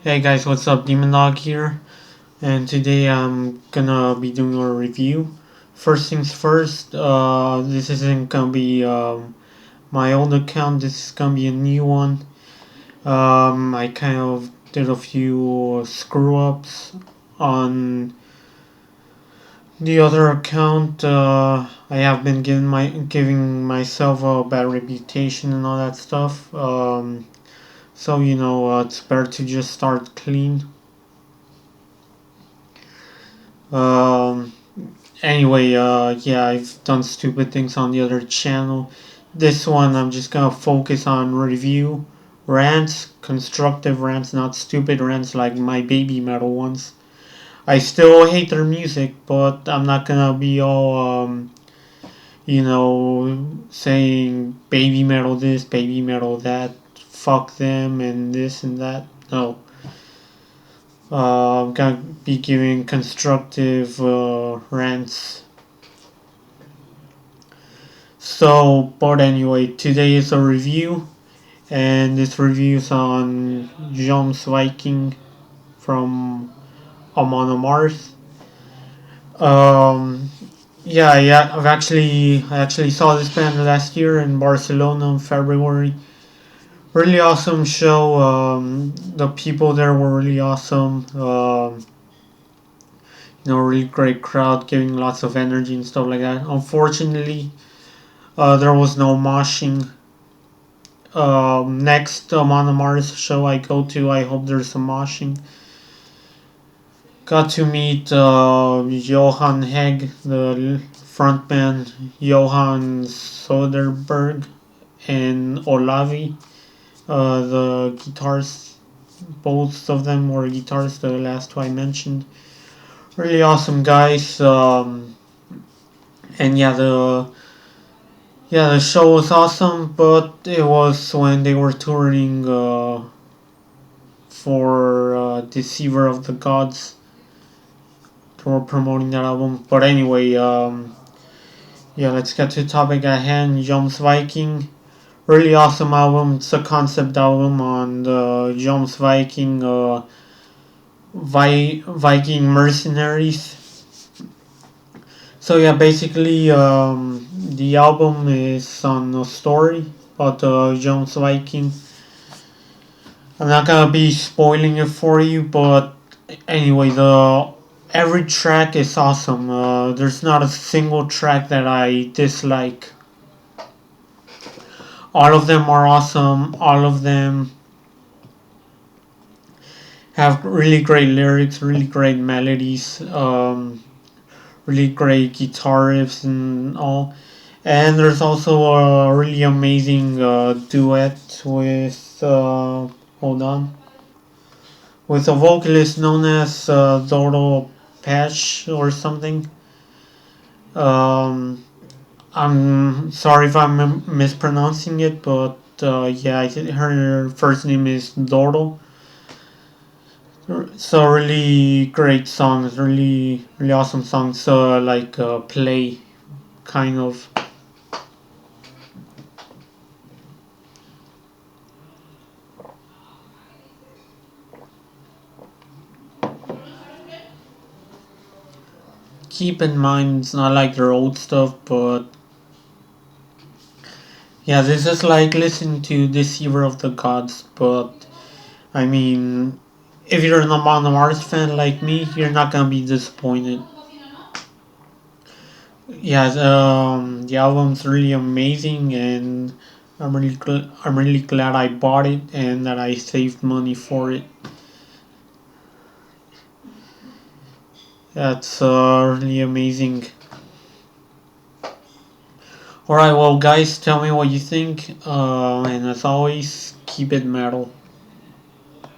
Hey guys, what's up? Demon Dog here, and today I'm gonna be doing a review. First things first, this isn't gonna be my old account. This is gonna be a new one. I kind of did a few screw ups on the other account. I have been giving myself a bad reputation and all that stuff. So it's better to just start clean. Um, Anyway, yeah, I've done stupid things on the other channel. This one, I'm just gonna focus on review rants, constructive rants, not stupid rants like my baby metal ones. I still hate their music, but I'm not gonna be all, saying baby metal this, baby metal that, fuck them, and this and that. No. I'm gonna be giving constructive rants. So, but anyway, today is a review, and this review is on Jomsviking from Amon Amarth. Um, yeah, I actually saw this band last year in Barcelona in February. Really awesome show. The people there were really awesome. Really great crowd, giving lots of energy and stuff like that. Unfortunately, there was no moshing. Next on the Mars show I go to, I hope there's some moshing. Got to meet Johan Hegg, the frontman, Johan Soderberg, and Olavi, the guitars. Both of them were guitarists, the last two I mentioned. Really awesome guys. And the show was awesome, but it was when they were touring for Deceiver of the Gods. They were promoting that album. But anyway, let's get to the topic at hand. Jomsviking. Really awesome album. It's a concept album on the Jomsviking Viking mercenaries. So yeah, basically, the album is on a story about Jomsviking. I'm not gonna be spoiling it for you, but anyway, the every track is awesome. There's not a single track that I dislike. All of them are awesome. All of them have really great lyrics, really great melodies, really great guitar riffs and all. And there's also a really amazing duet with hold on, with a vocalist known as Dodo Pesh or something. Um, I'm sorry if I'm mispronouncing it, but yeah, I think her first name is Dodo. So really great songs, really awesome songs. Like play, kind of. Keep in mind, it's not like their old stuff, but yeah, this is like listening to Deceiver of the Gods, but I mean, if you're an Amon Mars fan like me, you're not gonna be disappointed. Yeah, the album's really amazing, and I'm really glad I bought it and that I saved money for it. That's really amazing. Alright, well, guys, tell me what you think, and as always, keep it metal.